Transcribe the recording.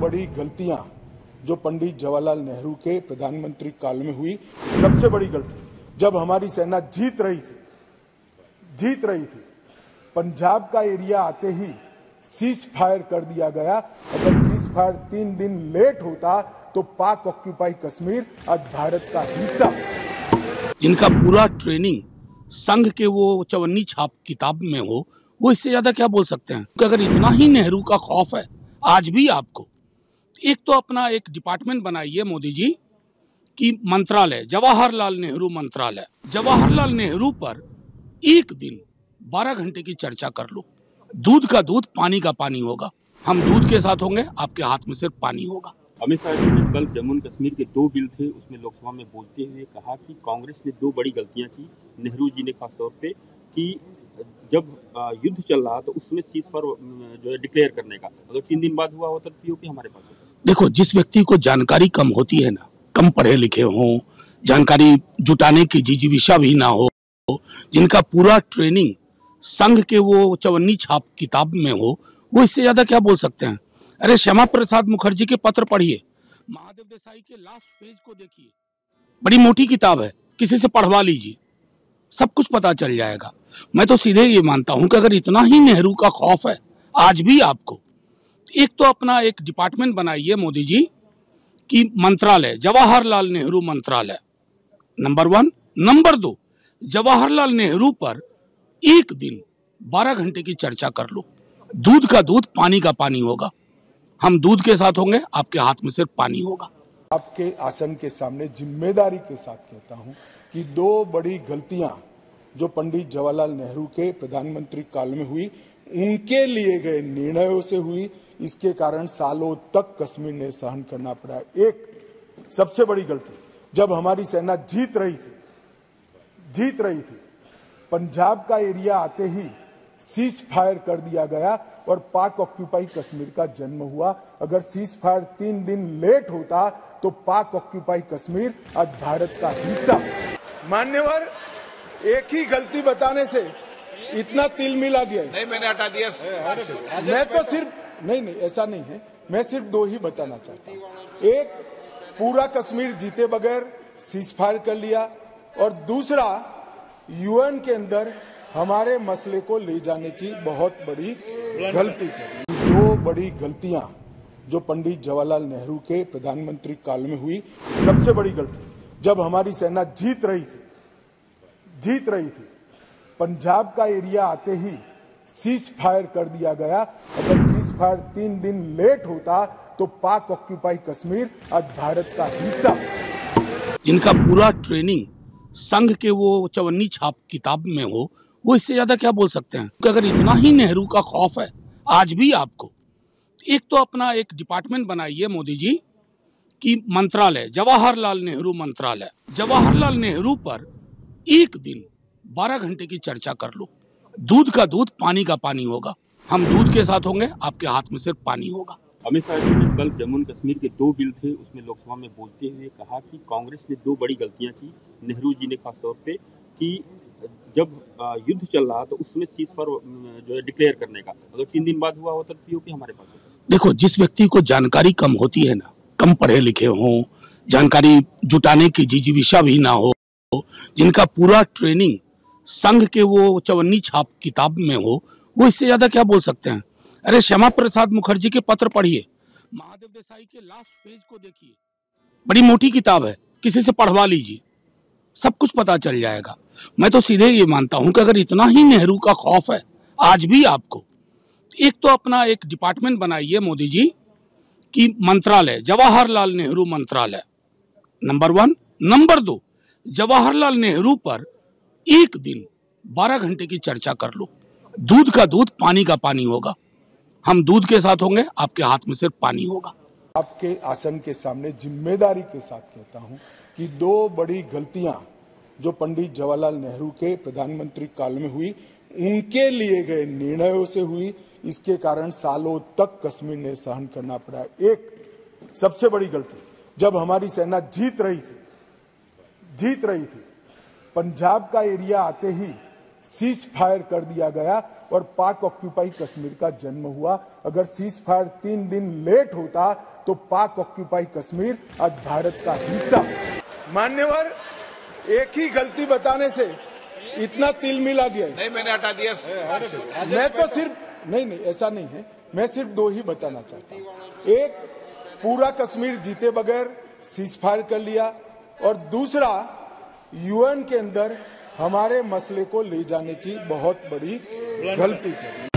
बड़ी गलतियां जो पंडित जवाहरलाल नेहरू के प्रधानमंत्री काल में हुई, सबसे बड़ी गलती जब हमारी सेना जीत रही थी, पंजाब का एरिया आते ही सीज फायर कर दिया गया। अगर सीज फायर 3 दिन लेट होता तो पाक ऑक्यूपाई कश्मीर आज भारत का हिस्सा। जिनका पूरा ट्रेनिंग संघ के वो चवन्नी छाप किताब में हो, वो इससे ज्यादा क्या बोल सकते हैं? अगर इतना ही नेहरू का खौफ है आज भी आपको, एक तो अपना एक डिपार्टमेंट बनाइए मोदी जी की मंत्रालय, जवाहरलाल नेहरू मंत्रालय, जवाहरलाल नेहरू पर एक दिन 12 घंटे की चर्चा कर लो। दूध का दूध, पानी का पानी होगा। हम दूध के साथ होंगे, आपके हाथ में सिर्फ पानी होगा। अमित शाह जी ने कल जम्मू कश्मीर के 2 बिल थे, उसमें लोकसभा में बोलते हुए कहा कि कांग्रेस ने 2 बड़ी गलतियां की। नेहरू जी ने खासतौर पे कि जब युद्ध चल रहा तो उसमें सीज फायर जो है डिक्लेयर करने का, अगर 3 दिन बाद हुआ होता तो पीओके हमारे पास होता। देखो, जिस व्यक्ति को जानकारी कम होती है ना, कम पढ़े लिखे हों, जानकारी जुटाने की जिजीविषा भी ना हो, जिनका पूरा ट्रेनिंग संघ के वो चवन्नी छाप किताब में हो, वो इससे ज्यादा क्या बोल सकते हैं? अरे श्यामा प्रसाद मुखर्जी के पत्र पढ़िए, महादेव देसाई के लास्ट पेज को देखिए, बड़ी मोटी किताब है, किसी से पढ़वा लीजिए, सब कुछ पता चल जाएगा। मैं तो सीधे ये मानता हूं कि अगर इतना ही नेहरू का खौफ है आज भी आपको, एक तो अपना एक डिपार्टमेंट बनाइए मोदी जी की मंत्रालय, जवाहरलाल नेहरू मंत्रालय, नंबर 1। नंबर 2, जवाहरलाल नेहरू पर एक दिन 12 घंटे की चर्चा कर लो। दूध का दूध, पानी का पानी होगा। हम दूध के साथ होंगे, आपके हाथ में सिर्फ पानी होगा। आपके आसन के सामने जिम्मेदारी के साथ कहता हूं कि 2 बड़ी गलतियां जो पंडित जवाहरलाल नेहरू के प्रधानमंत्री काल में हुई, उनके लिए गए निर्णयों से हुई। इसके कारण सालों तक कश्मीर ने सहन करना पड़ा। एक सबसे बड़ी गलती जब हमारी सेना जीत रही थी, पंजाब का एरिया आते ही सीज फायर कर दिया गया और पाक ऑक्यूपाई कश्मीर का जन्म हुआ। अगर सीज फायर 3 दिन लेट होता तो पाक ऑक्यूपाई कश्मीर आज भारत का हिस्सा। मान्यवर, एक ही गलती बताने से इतना तिल मिला गया। नहीं, मैंने हटा दिया। मैं तो सिर्फ नहीं, ऐसा नहीं है। मैं सिर्फ 2 ही बताना चाहता हूं। एक, पूरा कश्मीर जीते बगैर सीज फायर कर लिया, और दूसरा, यूएन के अंदर हमारे मसले को ले जाने की बहुत बड़ी गलती की। 2 बड़ी गलतियां जो पंडित जवाहरलाल नेहरू के प्रधानमंत्री काल में हुई, सबसे बड़ी गलती जब हमारी सेना जीत रही थी, पंजाब का एरिया आते ही सीज फायर कर दिया गया। अगर सीज फायर 3 दिन लेट होता तो पाक ऑक्यूपाई कश्मीर आज भारत का हिस्सा। जिनका पूरा ट्रेनिंग संघ के वो चवन्नी छाप किताब में हो, वो इससे ज्यादा क्या बोल सकते हैं? कि अगर इतना ही नेहरू का खौफ है आज भी आपको, एक तो अपना एक डिपार्टमेंट बनाइए मोदी जी की मंत्रालय, जवाहरलाल नेहरू मंत्रालय, जवाहरलाल नेहरू पर एक दिन 12 घंटे की चर्चा कर लो। दूध का दूध, पानी का पानी होगा। हम दूध के साथ होंगे, आपके हाथ में सिर्फ पानी होगा। अमित शाह जी ने कल जम्मू कश्मीर के 2 बिल थे, उसमें लोकसभा में बोलते हुए कहा कि कांग्रेस ने 2 बड़ी गलतियां की। नेहरू जी ने खासतौर पे कि जब युद्ध चल रहा तो उसमें सीज फायर जो है डिक्लेयर करने का, अगर 3 दिन बाद हुआ होता तो पीओके हमारे पास होता। देखो, जिस व्यक्ति को जानकारी कम होती है ना, कम पढ़े लिखे हों, जानकारी जुटाने की जिजीविषा भी ना हो, जिनका पूरा ट्रेनिंग संघ के वो चवन्नी छाप किताब में हो, वो इससे ज्यादा क्या बोल सकते हैं? अरे श्यामा प्रसाद मुखर्जी के पत्र पढ़िए, महादेव देसाई के लास्ट पेज को देखिए, बड़ी मोटी किताब है, किसी से पढ़वा लीजिए, सब कुछ पता चल जाएगा। मैं तो सीधे ये मानता हूं कि अगर इतना ही नेहरू का खौफ है आज भी आपको, एक तो अपना एक डिपार्टमेंट बनाइए मोदी जी की मंत्रालय, जवाहरलाल नेहरू मंत्रालय, नंबर 1। नंबर 2, जवाहरलाल नेहरू पर एक दिन 12 घंटे की चर्चा कर लो। दूध का दूध, पानी का पानी होगा। हम दूध के साथ होंगे, आपके हाथ में सिर्फ पानी होगा। आपके आसन के सामने जिम्मेदारी के साथ कहता हूं कि 2 बड़ी गलतियां जो पंडित जवाहरलाल नेहरू के प्रधानमंत्री काल में हुई, उनके लिए गए निर्णयों से हुई। इसके कारण सालों तक कश्मीर ने सहन करना पड़ा। एक सबसे बड़ी गलती जब हमारी सेना जीत रही थी, पंजाब का एरिया आते ही सीज फायर कर दिया गया और पाक ऑक्यूपाई कश्मीर का जन्म हुआ। अगर सीज फायर 3 दिन लेट होता तो पाक ऑक्यूपाई कश्मीर आज भारत का हिस्सा। मान्यवर, एक ही गलती बताने से इतना तिल मिला गया। नहीं, मैंने हटा दिया। मैं तो सिर्फ नहीं, ऐसा नहीं है। मैं सिर्फ 2 ही बताना चाहता हूं। एक, पूरा कश्मीर जीते बगैर सीज फायर कर लिया, और दूसरा, यूएन के अंदर हमारे मसले को ले जाने की बहुत बड़ी गलती की।